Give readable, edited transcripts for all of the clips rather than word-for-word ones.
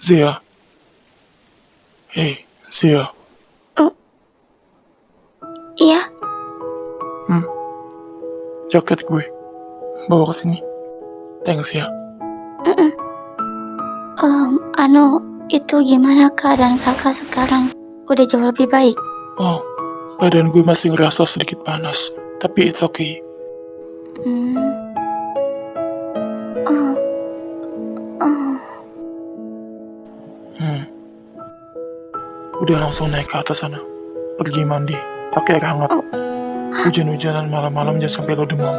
Zia. Hey, Zia. Oh, iya. Jaket gue. Bawa ke sini. Thanks ya. Itu gimana keadaan kakak sekarang? Udah jauh lebih baik? Oh, badan gue masih ngerasa sedikit panas. Tapi it's okay. Udah langsung naik ke atas sana. Pergi mandi. Pakai air hangat. Hujan-hujanan malam-malam jangan sampai lo demam.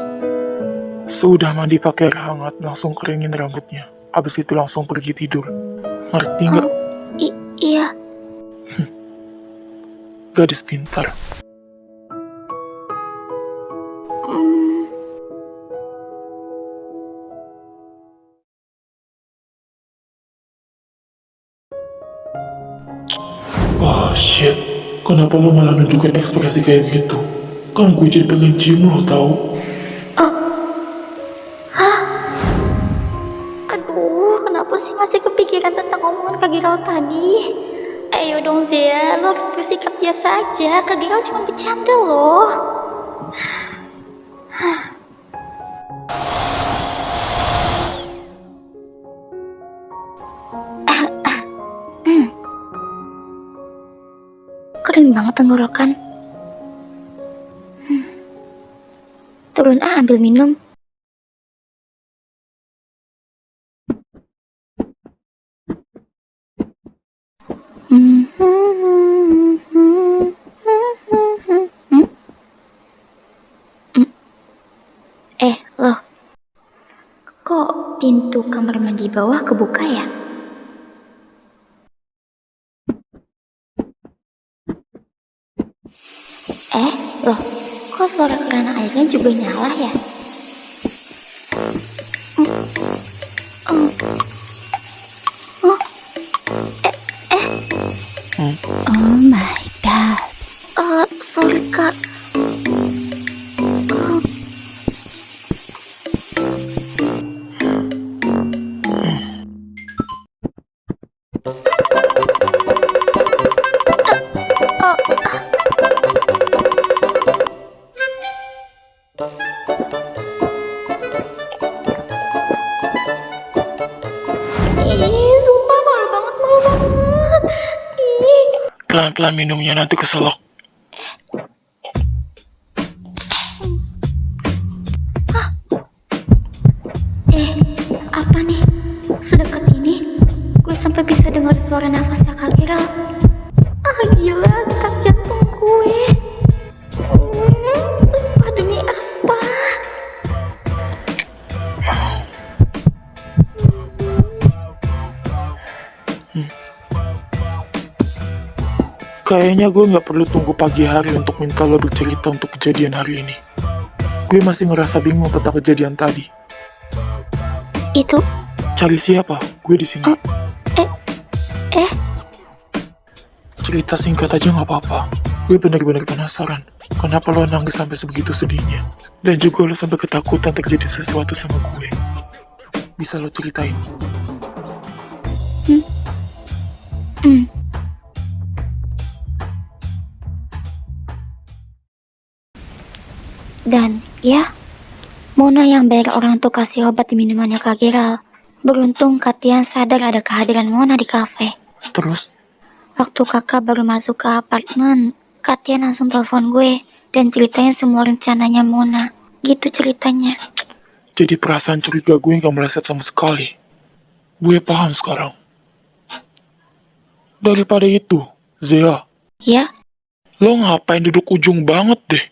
Sudah mandi pakai air hangat, langsung keringin rambutnya. Abis itu langsung pergi tidur. Ngerti nggak? Iya. Gadis pintar. Wah, shit. Kenapa lo malah nunjukin ekspresi kayak gitu? Kan gue jadi pengen cium lo tau. Aduh, kenapa sih masih kepikiran tentang omongan Kak Giral tadi? Ayo dong Zia, lo harus bersikap biasa aja. Kak Giral cuma bercanda loh. Keren banget tenggorokan. Turun ambil minum. Loh. Kok pintu kamar mandi bawah kebuka ya? Loh. Kok suara keran airnya juga nyala ya? Oh my god. Sorry kak. Sumpah malu banget. Pelan-pelan minumnya, nanti keselak. Apa nih? Sedekat ini, gue sampai bisa dengar suara nafasnya Kak Giral. Gila, detak jantung gue. Sumpah demi apa? Kayaknya gue nggak perlu tunggu pagi hari untuk minta lo bercerita untuk kejadian hari ini. Gue masih ngerasa bingung tentang kejadian tadi. Itu Cari siapa? Gue di sini. Cerita singkat aja nggak apa-apa. Gue bener-bener penasaran. Kenapa lo nangis sampai sebegitu sedihnya? Dan juga lo sampai ketakutan terjadi sesuatu sama gue. Bisa lo ceritain? Dan ya, Mona yang bayar orang untuk kasih obat di minumannya Kak Giral. Beruntung Katian sadar ada kehadiran Mona di kafe. Terus? Waktu kakak baru masuk ke apartemen, Katian langsung telepon gue dan ceritain semua rencananya Mona. Gitu ceritanya. Jadi perasaan curiga gue nggak meleset sama sekali. Gue paham sekarang. Daripada itu, Zia, Ya? lo ngapain duduk ujung banget deh?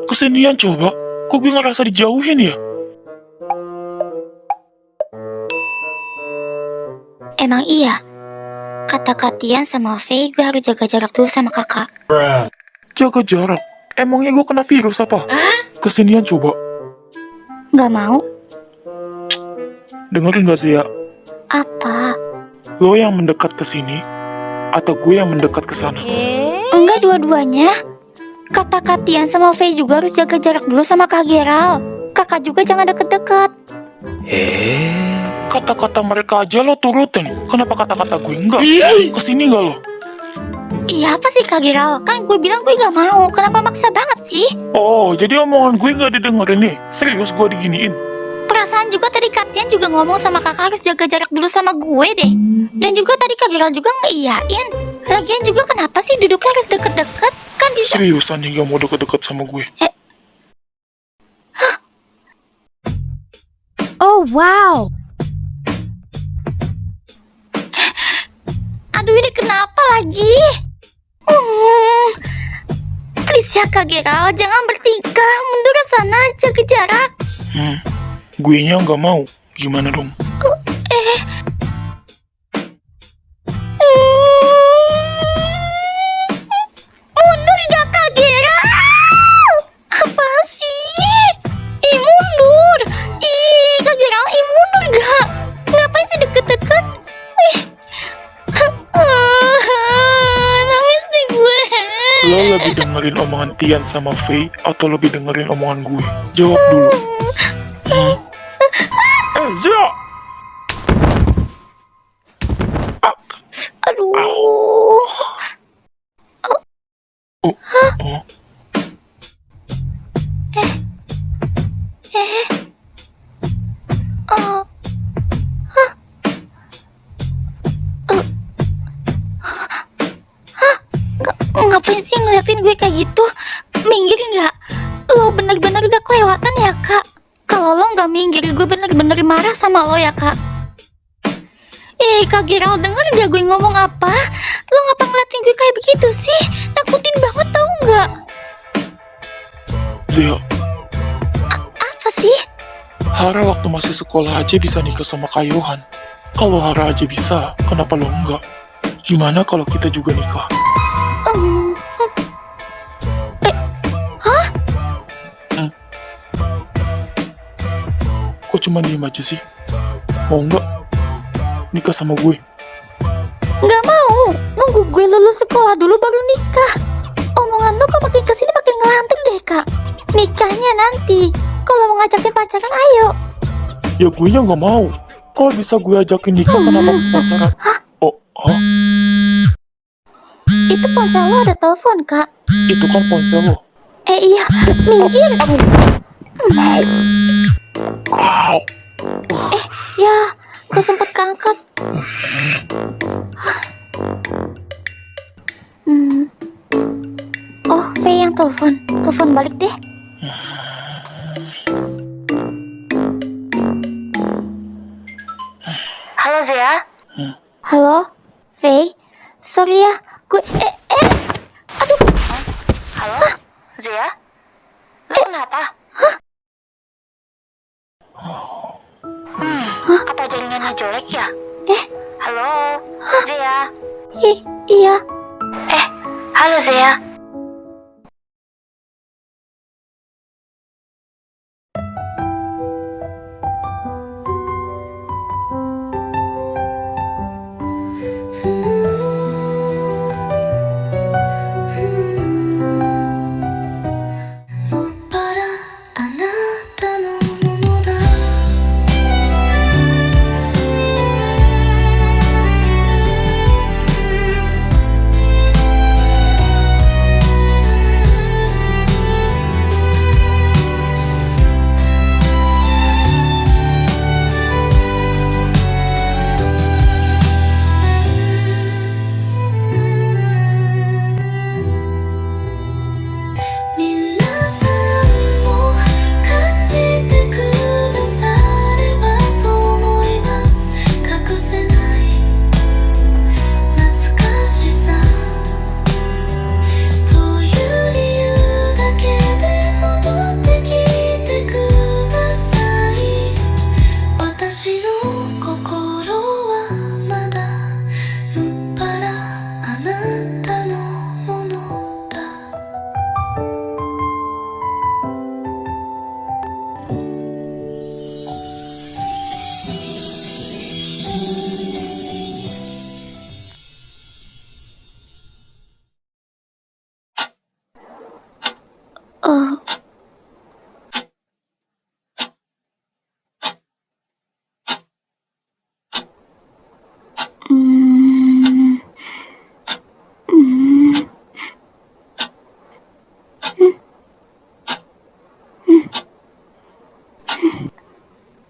Kesenian coba, kok gue ngerasa dijauhin ya? Emang iya? Kata Katian sama Faye gue harus jaga jarak dulu sama kakak. Jaga jarak? Emangnya gue kena virus apa? Kesenian coba. Gak mau? Dengerin gak Zia? Apa? Lo yang mendekat ke sini, atau gue yang mendekat ke sana? Enggak, dua-duanya. Kata Katian sama Faye juga harus jaga jarak dulu sama Kak Giral. Kakak juga jangan deket-deket. Kata-kata mereka aja lo turutin. Kenapa kata-kata gue enggak? Kesini enggak lo? Iya apa sih Kak Giral? Kan gue bilang gue gak mau. Kenapa maksa banget sih? Oh, jadi omongan gue nggak didengerin nih. Serius gue diginiin. Perasaan juga tadi Katian juga ngomong sama kakak harus jaga jarak dulu sama gue deh. Dan juga tadi Kak Giral juga ngeiyain. Lagian juga kenapa sih duduknya harus deket-deket? Kan bisa... Seriusan nih gak mau deket-deket sama gue. Oh, wow. Aduh ini kenapa lagi? Please ya Kak Giral, jangan bertingkah. Mundur ke sana, jaga jarak. Gue nya nggak mau. Gimana dong? Mundur gak Kak Giral? Apa sih? Ih mundur. Ih Kak Giral, ih mundur gak? Ngapain sih deket-deket? Nangis nih gue. Lo lebih dengerin omongan Tian sama Faye atau lebih dengerin omongan gue? Jawab dulu. Zia! Aduh. Oh. Oh. Ngapain sih ngeliatin gue kayak gitu? Minggir nggak? Lo bener-bener udah kelewatan ya kak? Kalau lo nggak minggir, gue bener-bener marah sama lo ya kak. Kak Giral, denger dia gue ngomong apa? Lo ngapa ngeliatin gue kayak begitu sih? Nakutin banget tau nggak? Zia, Apa sih? Hara waktu masih sekolah aja bisa nikah sama Kak Yohan. Kalau Hara aja bisa, kenapa lo enggak? Gimana kalau kita juga nikah? Hah? Kok cuma diem aja sih? Mau nggak nikah sama gue? Nggak mau. Nunggu gue lulus sekolah dulu baru nikah. Omongan lo kok makin kesini makin ngelantur deh kak. Nikahnya nanti. Kalau mau ngajakin pacaran ayo. Ya gue nya nggak mau. Kalau bisa gue ajakin nikah kenapa harus pacaran? Oh, Itu ponsel lo ada telepon kak. itu kan ponsel lo. Iya, minggir. Au. Ya, gak sempet keangkat. Oh, Faye yang telepon. Telepon balik deh. Halo Zia. Halo, Faye. Sorry ya, gue aduh. Halo, Zia. Lo kenapa? Apa jaringannya jelek ya? Halo, Zia. Iya. Halo Zia.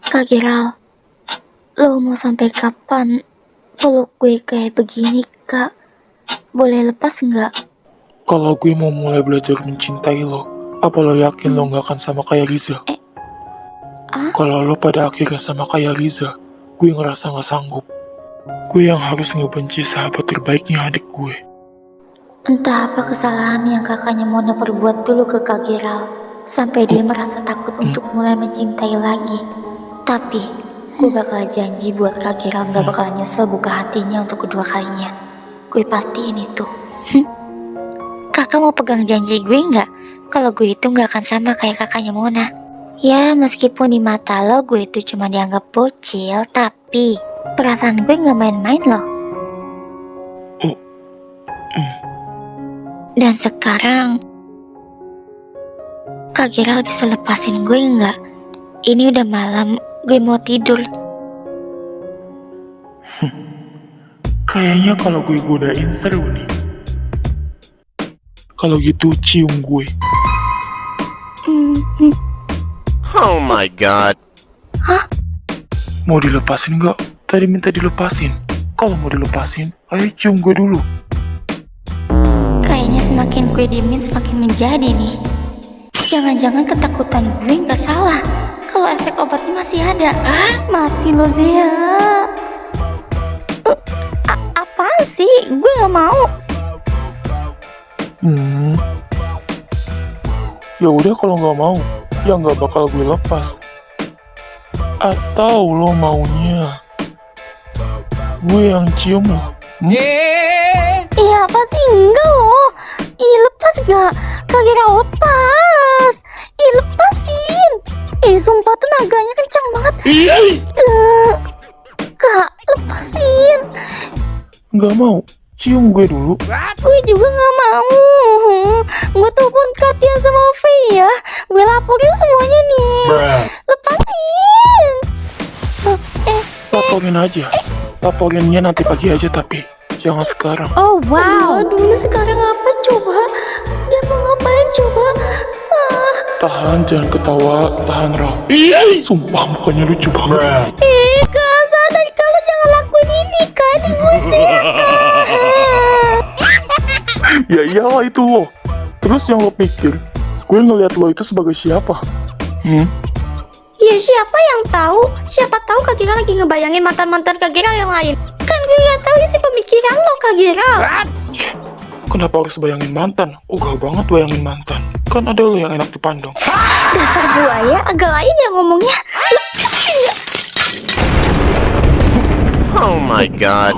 Kak Giral, lo mau sampai kapan peluk gue kayak begini, Kak? Boleh lepas nggak? Kalau gue mau mulai belajar mencintai lo, apa lo yakin lo gak akan sama kayak Riza? Ah? Kalau lo pada akhirnya sama kayak Riza, gue ngerasa gak sanggup. Gue yang harus ngebenci sahabat terbaiknya adik gue. Entah apa kesalahan yang kakaknya Mona perbuat dulu ke Kak Giral, sampai dia merasa takut untuk mulai mencintai lagi. Tapi, gue bakal janji buat Kak Giral gak bakal nyesel buka hatinya untuk kedua kalinya. Gue pastiin itu. Kakak mau pegang janji gue nggak? Kalau gue itu nggak akan sama kayak kakaknya Mona. Ya, meskipun di mata lo gue itu cuma dianggap bocil, tapi perasaan gue nggak main-main loh. Dan sekarang, Kak Giral bisa lepasin gue nggak? Ini udah malam, gue mau tidur. Kayaknya kalau gue godain seru nih. Kalau gitu cium gue. Oh my god. Mau dilepasin gak? Tadi minta dilepasin. Kalau mau dilepasin, ayo cium gue dulu. Kayaknya semakin gue diemin semakin menjadi nih. Jangan-jangan ketakutan gue nggak salah. Kalau efek obatnya masih ada. Mati lo Zia. Apaan sih? Gue nggak mau. Ya udah kalau nggak mau, ya nggak bakal gue lepas. Atau lo maunya gue yang cium lo? Iya apa sih? Enggak loh. Ih lepas gak? Kak Giral lepas. Ih lepasin. Sumpah tenaganya kencang banget. Kak lepasin. Nggak mau, cium gue dulu. Gue juga gak mau. Gue telepon Katia sama Freya. Gue laporin semuanya nih. Lepasin. Laporin aja. Laporinnya nanti pagi aja tapi jangan sekarang. Oh wow. Aduh ini sekarang apa coba? Dia mau ngapain coba? Tahan, jangan ketawa, tahan Ra. Sumpah mukanya lucu banget. Kak sadar kalau jangan lakuin ini Kak. Ya iyalah itu lo. Terus yang lo pikir, gue ngeliat lo itu sebagai siapa? Ya siapa yang tahu? Siapa tahu Kak Giral lagi ngebayangin mantan-mantan Kak Giral yang lain. Kan gue gak tahu isi pemikiran lo Kak Giral. Kenapa harus bayangin mantan? Ogah banget bayangin mantan. Kan ada lo yang enak dipandang. Dasar buaya agak lain ya ngomongnya. Lepasin gak? Oh my god.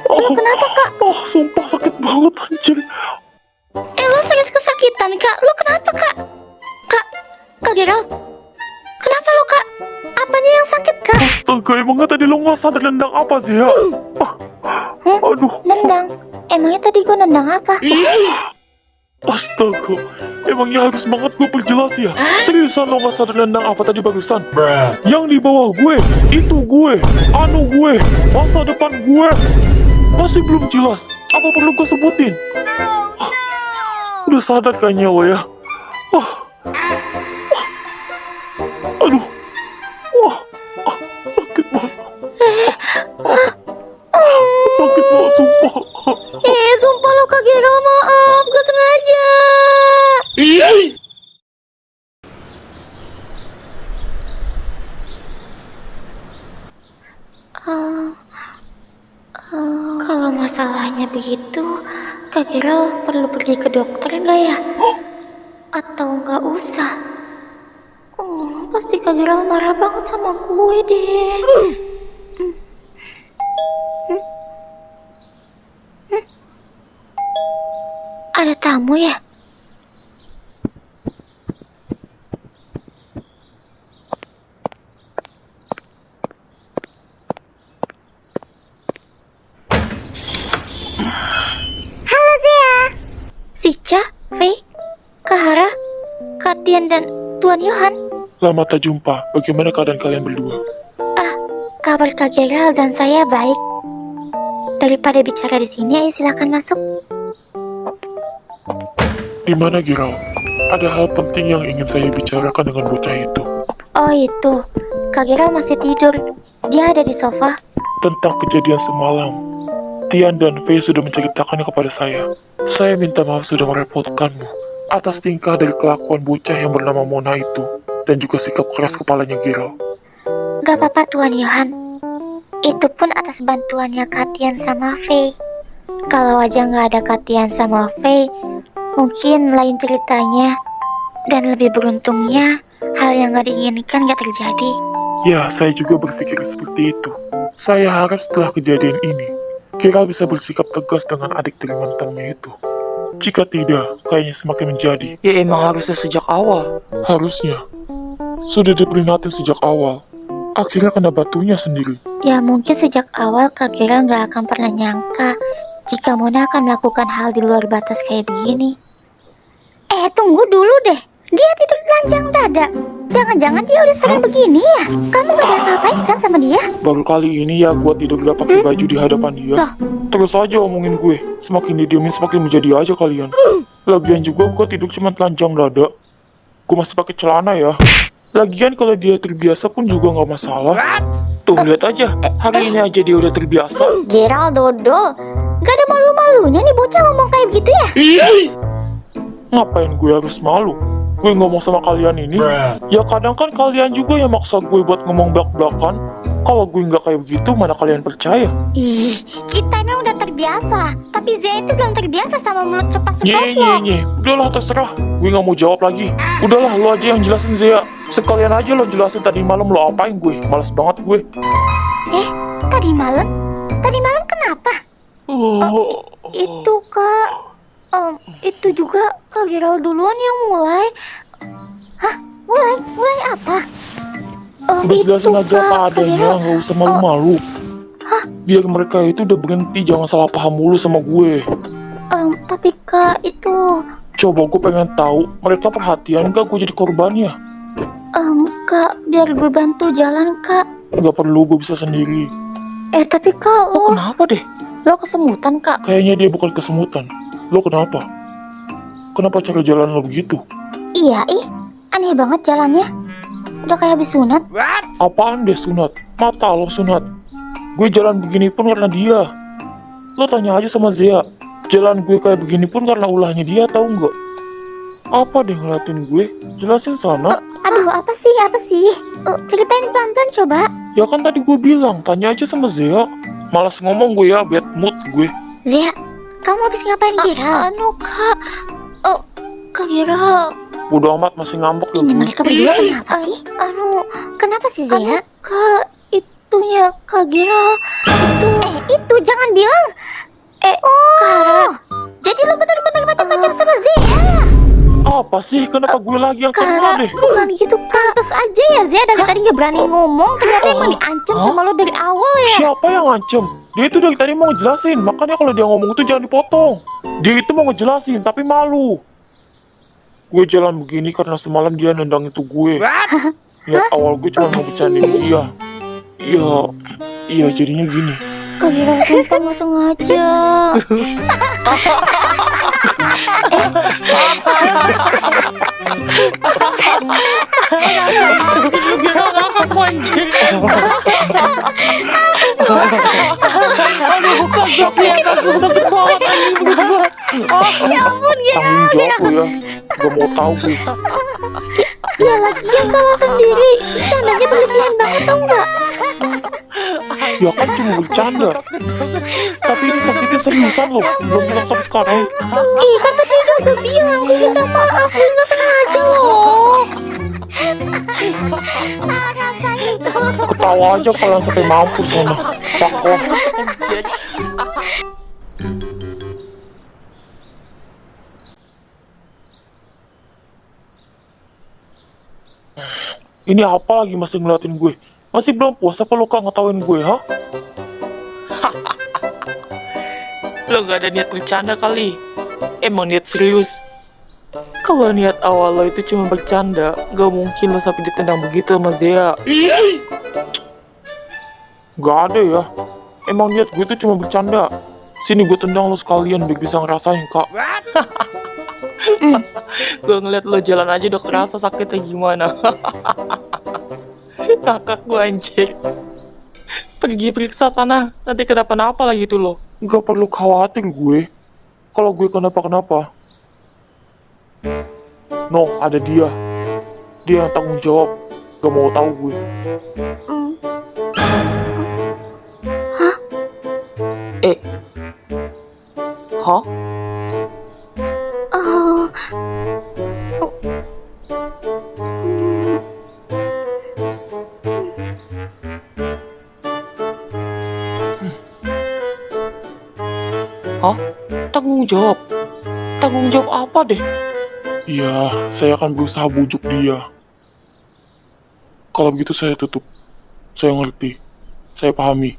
Lo kenapa Kak? Sumpah sakit banget anjir. Lo serius kesakitan Kak? Lo kenapa Kak? Kak Giral? Kenapa lo Kak? Apanya yang sakit Kak? Astaga, emangnya tadi lo nggak sadar nendang apa sih ya? Aduh. Nendang? Emangnya tadi gue nendang apa? Astaga, emangnya harus banget gue perjelas ya? Seriusan lo nggak sadar nendang apa tadi barusan? Yang di bawah gue, itu gue, gue, masa depan gue. Masih belum jelas, apa perlu gue sebutin? Udah sadar kayaknya lo ya? Aduh, sakit banget. Sakit banget, sumpah. Sumpah lo Kak Giral, maaf, gak sengaja. Kalau masalahnya begitu, Kak Giral perlu pergi ke dokter nggak ya? Atau nggak usah? Pasti Kak Giral marah banget sama gue deh. Ada tamu ya? Halo Zia. Sica, Faye, Kahara, Katian dan Tuan Yohan. Lama tak jumpa, bagaimana keadaan kalian berdua? Kabar Kak Gerald dan saya baik. Daripada bicara di sini, ayo silakan masuk. Di mana Girau? Ada hal penting yang ingin saya bicarakan dengan bocah itu. Oh itu, Kak Gerald masih tidur. Dia ada di sofa. Tentang kejadian semalam, Tian dan Fei sudah menceritakannya kepada saya. Saya minta maaf sudah merepotkanmu atas tingkah dari kelakuan bocah yang bernama Mona itu, dan juga sikap keras kepalanya Girau. Gak apa-apa Tuan Yohan. Itu pun atas bantuannya Katian sama Fei. Kalau aja gak ada Katian sama Fei, mungkin lain ceritanya. Dan lebih beruntungnya, hal yang gak diinginkan gak terjadi. Ya, saya juga berpikir seperti itu. Saya harap setelah kejadian ini, Girau bisa bersikap tegas dengan adik dari mantannya itu. Jika tidak, kayaknya semakin menjadi. Ya emang harusnya sejak awal. Harusnya. Sudah diperingatin sejak awal. Akhirnya kena batunya sendiri. Ya mungkin sejak awal Kak Gerald gak akan pernah nyangka jika Mona akan melakukan hal di luar batas kayak begini. Tunggu dulu deh. Dia tidur telanjang dada. Jangan-jangan dia udah sering begini ya? Kamu gak ada apa-apain kan sama dia? Baru kali ini ya gua tidur gak pakai baju di hadapan dia. Loh? Terus aja omongin gue. Semakin didiemin semakin menjadi aja kalian. Lagian juga gua tidur cuma telanjang dada. Gua masih pakai celana ya. Lagian kalau dia terbiasa pun juga nggak masalah. Tuh lihat aja, hari ini aja dia udah terbiasa. Gerald dodol. Gak ada malu-malunya nih bocah ngomong kayak begitu ya? Ngapain gue harus malu? Gue ngomong sama kalian ini. Ya kadang kan kalian juga yang maksa gue buat ngomong belak-belakan. Kalau gue nggak kayak begitu, mana kalian percaya? Ih, kita emang udah terbiasa. Tapi Zia itu belum terbiasa sama mulut cepat Nye, lo. udahlah terserah. Gue nggak mau jawab lagi. Udahlah, lo aja yang jelasin Zea. Sekalian aja lo jelasin tadi malam lo apain gue. Males banget gue. Tadi malam? Tadi malam kenapa? Itu Kak. Itu juga Kak Gerald duluan yang mulai. Hah? Mulai apa? Udah jelasin aja apa Kak adanya, Gerald. nggak usah malu-malu. Biar mereka itu udah berhenti, jangan salah paham mulu sama gue. Tapi Kak itu. Coba gue pengen tahu, mereka perhatian gak gue jadi korbannya? Kak, biar gue bantu jalan Kak. Gak perlu, gue bisa sendiri. Tapi Kak, Lo kenapa deh? lo kesemutan Kak. Kayaknya dia bukan kesemutan. Lo kenapa? Kenapa cara jalan lo begitu? Iya, aneh banget jalannya. Udah kayak habis sunat. Apaan deh sunat? Mata lo sunat. Gue jalan begini pun karena dia. Lo tanya aja sama Zea. Jalan gue kayak begini pun karena ulahnya dia, tahu nggak? Apa deh ngeliatin gue? Jelasin sana. Aduh, apa sih? Ceritain pelan-pelan coba. Ya kan tadi gue bilang, tanya aja sama Zea. Malas ngomong gue ya, bad mood gue. Zia, kamu habis ngapain Gerald? Kak. Kak Gerald. Bodo amat masih ngambek ya Ini gue. mereka berdua kenapa sih? Kenapa sih Zia? Kak, itunya Kak Gerald. Itu jangan bilang. Kara. Jadi lo benar-benar macam-macam sama Zia. Apa sih? Kenapa gue lagi yang kena deh? Bukan gitu Kak. Terus aja ya Zia dari tadi gak berani ngomong. Ternyata emang diancam sama lo dari awal ya. Siapa yang ngancem? Dia itu dari tadi mau ngejelasin. Makanya kalau dia ngomong itu jangan dipotong. Dia itu mau ngejelasin tapi malu. Gue jalan begini karena semalam dia nendang itu gue. Niat awal gue cuma mau bercandain dia. Iya jadinya gini. Kak Gerald sumpah gak sengaja. Tanggung jawab lo ya. Gak mau tahu gue. Ya lagian salah sendiri. Bercandanya berlebihan banget tau gak? Ya kan cuma bercanda. Tapi ini sakitnya seriusan loh. Belum bilang sampai sekarang. Kan tadi udah bilang. Gue minta maaf. Gue gak sengaja loh. Ketawa aja kalian sampai mampus sana. Cakep. Ini apa lagi masih ngeliatin gue? Masih belum puas apa lo Kak ngetawain gue, ha? Lo gak ada niat bercanda kali. Emang niat serius. Kalau niat awal lo itu cuma bercanda, gak mungkin lo sampai ditendang begitu sama Zea. Gak ada ya. Emang niat gue itu cuma bercanda. Sini gue tendang lo sekalian biar bisa ngerasain, Kak. Gue ngeliat lo jalan aja udah kerasa sakitnya gimana. Kakak gue anjir. Pergi periksa sana, nanti kenapa-napa lagi tuh lo. Gak perlu khawatir gue. Kalau gue kenapa-kenapa. No, ada dia. Dia yang tanggung jawab. Gak mau tahu gue. Hah? Oh, Hah? Tanggung jawab? Tanggung jawab apa deh? Iya, saya akan berusaha bujuk dia. Kalau begitu saya tutup. Saya ngerti. Saya pahami.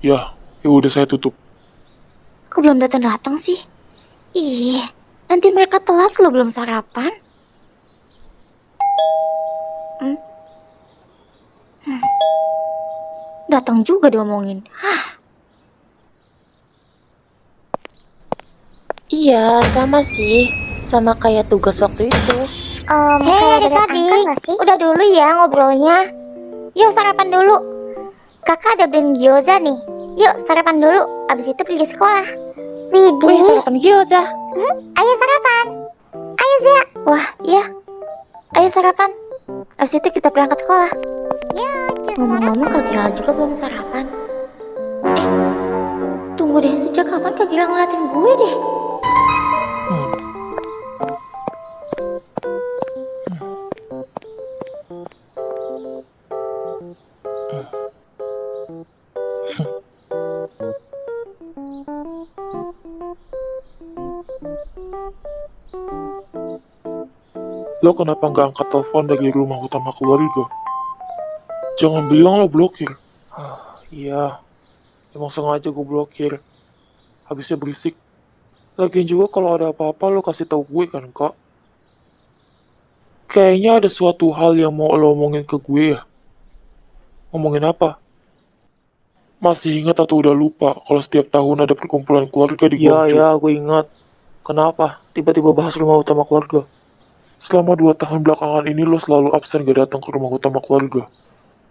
Ya udah saya tutup. kok belum datang-datang sih? Ih, nanti mereka telat lo belum sarapan. Datang juga diomongin. Iya, sama sih. Sama kayak tugas waktu itu. Hei adik-adik, udah dulu ya ngobrolnya. Yuk sarapan dulu. Kakak ada beliin gyoza nih. Yuk sarapan dulu, abis itu pergi sekolah. Wih, Widih, sarapan gyoza. ayo sarapan. Ayo Zia. Wah, iya. Ayo sarapan. Abis itu kita berangkat sekolah. Ngomong-ngomong Kak Giral juga belum sarapan. Tunggu deh, sejak kapan Kak Giral ngeliatin gue deh? Lo kenapa nggak angkat telepon dari rumah utama keluarga? Jangan bilang lo blokir. Iya, emang sengaja gue blokir. Habisnya berisik. Lagian juga kalau ada apa-apa lo kasih tahu gue kan, Kak. Kayaknya ada suatu hal yang mau lo omongin ke gue ya. Ngomongin apa? Masih ingat atau udah lupa kalau setiap tahun ada perkumpulan keluarga di Guangzhou? Ya, gue ingat. Kenapa? Tiba-tiba bahas rumah utama keluarga. Selama 2 tahun belakangan ini lo selalu absen gak datang ke rumah utama keluarga.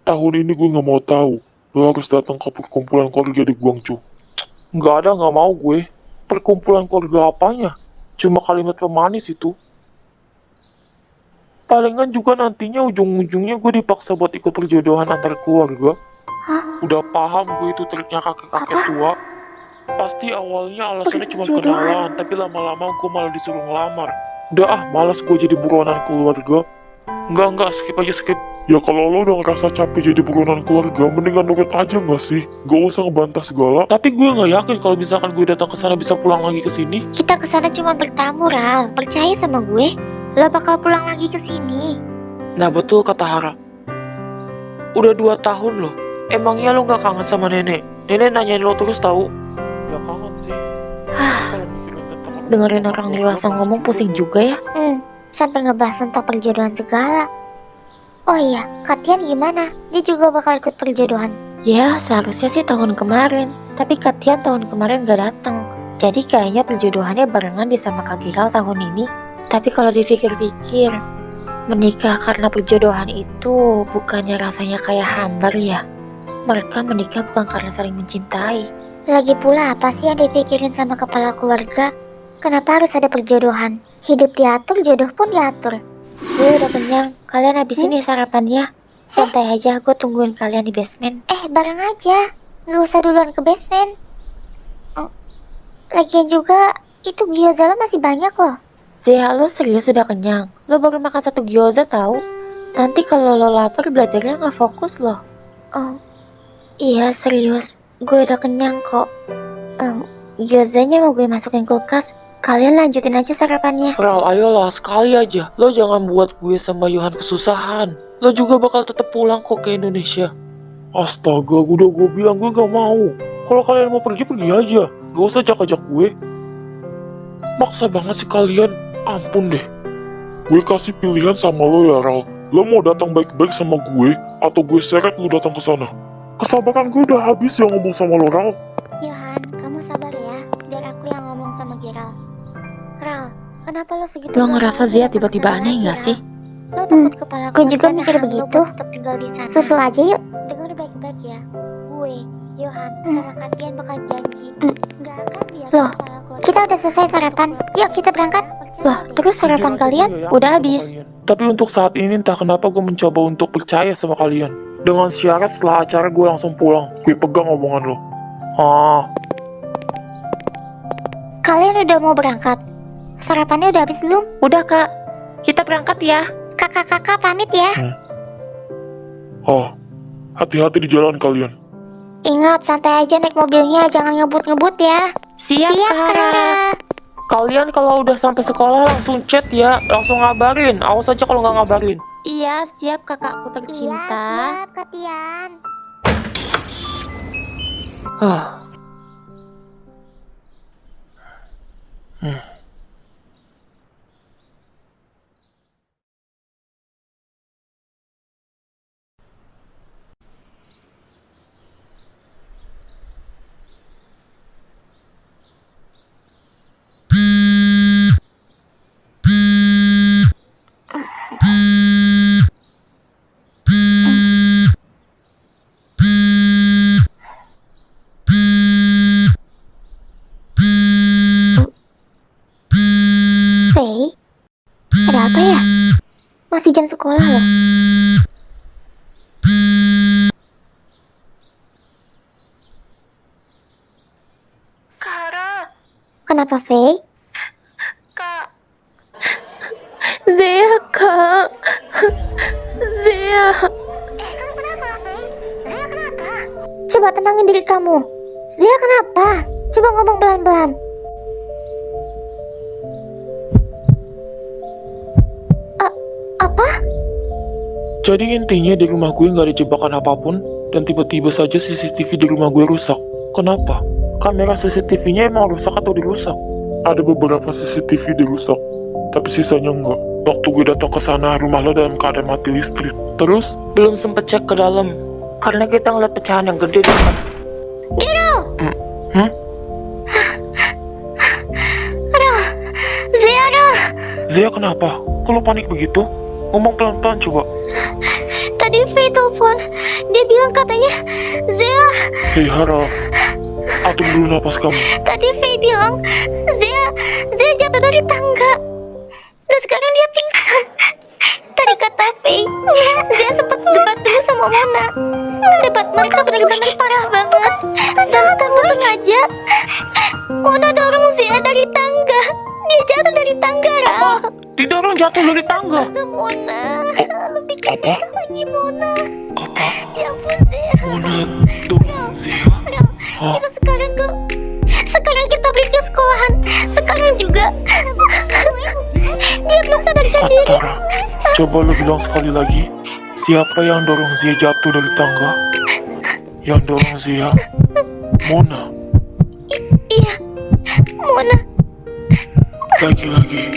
Tahun ini gue gak mau tahu. Lo harus datang ke perkumpulan keluarga di Guangzhou. Gak ada, gak mau gue. Perkumpulan keluarga apanya? Cuma kalimat pemanis itu. Palingan juga nantinya ujung-ujungnya gue dipaksa buat ikut perjodohan antar keluarga. Udah paham gue itu triknya kakek-kakek tua. Pasti awalnya alasannya cuma kenalan, tapi lama-lama gue malah disuruh ngelamar. Udah malas gue jadi buronan keluarga. Enggak, skip aja skip. Ya kalau lo udah ngerasa capek jadi buronan keluarga, mendingan nurut aja gak sih? Gak usah ngebantah segala. Tapi gue gak yakin kalau misalkan gue datang ke sana bisa pulang lagi ke sini. Kita kesana cuma bertamu, Ral. Percaya sama gue. Lo bakal pulang lagi ke sini. Nah betul kata Hara. Udah 2 tahun loh. Emangnya lo gak kangen sama nenek? Nenek nanyain lo terus tahu. Ya kangen sih. Kalau mikirin tentang Dengerin orang dewasa ngomong pusing juga ya. Sampai ngebahas tentang perjodohan segala. Oh iya, Katian gimana? Dia juga bakal ikut perjodohan. Ya, seharusnya sih tahun kemarin. Tapi Katian tahun kemarin gak datang. Jadi kayaknya perjodohannya barengan di sama Kak Giral tahun ini. Tapi kalau dipikir-pikir, menikah karena perjodohan itu bukannya rasanya kayak hambar ya. Mereka menikah bukan karena saling mencintai. Lagi pula apa sih yang dipikirin sama kepala keluarga? Kenapa harus ada perjodohan? Hidup diatur, jodoh pun diatur. Gue udah kenyang, kalian habisin ya sarapannya. Santai aja, gue tungguin kalian di basement. Bareng aja. Nggak usah duluan ke basement. Lagian juga, itu gyoza lo masih banyak loh. Zia, lo serius udah kenyang? Lo baru makan 1 gyoza tahu? Nanti kalau lo lapar belajarnya nggak fokus loh. Oh, iya serius. Gue udah kenyang kok. Gyozanya mau gue masukin kulkas. Kalian lanjutin aja sarapannya. Ral, ayolah sekali aja. Lo jangan buat gue sama Yohan kesusahan. Lo juga bakal tetap pulang kok ke Indonesia. Astaga, udah gue bilang gue gak mau. Kalau kalian mau pergi, pergi aja. Gak usah ajak-ajak gue. Maksa banget sih kalian. Ampun deh. Gue kasih pilihan sama lo ya, Ral. Lo mau datang baik-baik sama gue, atau gue seret lo datang ke sana? Kesabaran gue udah habis yang ngomong sama lo, Ral. Yohan, kamu sabar ya, biar aku yang ngomong sama Giral. Ral, kenapa lo segitu? Lo ngerasa Zia tiba-tiba aneh nggak sih? Lo takut kepala gue juga mikir begitu. Tetap tinggal di sana. Susul aja yuk. Dengar baik-baik ya. Gue, Yohan, sama Katian bakal janji. Nggak akan biarkan Loh, kepala keluarga kita udah selesai sarapan. Yuk kita berangkat. Lah, terus sarapan kalian udah habis. Tapi untuk saat ini entah kenapa gue mencoba untuk percaya sama kalian. Dengan syarat setelah acara gue langsung pulang. Gue pegang omongan lo. Kalian udah mau berangkat? Sarapannya udah habis belum? Udah kak, kita berangkat ya. Kakak-kakak pamit ya. Hati-hati di jalan kalian. Ingat, santai aja naik mobilnya, jangan ngebut-ngebut ya. Siap, Siap, kak. Kak. Kalian kalau udah sampai sekolah langsung chat ya, langsung ngabarin. Awas aja kalau nggak ngabarin. Iya, siap kakakku Iya, tercinta. siap, Katian. Faye, ada apa ya? Masih jam sekolah loh. Kara, Kenapa Faye? Kak. Zia, kak. Zia. Kamu kenapa, Faye? Zia kenapa? Coba tenangin diri kamu. Zia kenapa? Coba ngomong pelan-pelan. Apa? Jadi intinya di rumah gue nggak ada jebakan apapun, dan tiba-tiba saja CCTV di rumah gue rusak. Kenapa? Kamera CCTV-nya emang rusak atau dirusak? Ada beberapa CCTV dirusak, tapi sisanya enggak. Waktu gue datang ke sana, rumah lo dalam keadaan mati listrik. Terus, Belum sempet cek ke dalam, karena kita ngeliat pecahan yang gede di depan. Zia kenapa? Kok lo panik begitu? Ngomong pelan-pelan coba. Tadi Faye telepon, dia bilang katanya Zia. Hei Hara, atur dulu napas kamu. Tadi Faye bilang Zia jatuh dari tangga dan sekarang dia pingsan. Tadi kata Faye, Zia sempat debat dulu sama Mona. Debat mereka benar-benar parah banget. Dan tanpa sengaja, Mona dorong Zia dari tangga. Dia jatuh dari tangga, Ral. Didorong jatuh dari tangga. Mona, lebih Apa? lagi Mona. Apa? Ya ampun Zia. Mona dorong Zia? Ral, Hah? kita sekarang kita balik ke sekolahan. Sekarang juga dia belum sadarkan diri. Tara, coba lo bilang sekali lagi, siapa yang dorong Zia jatuh dari tangga? Yang dorong Zia? Mona. Iya, Mona. Lagi-lagi,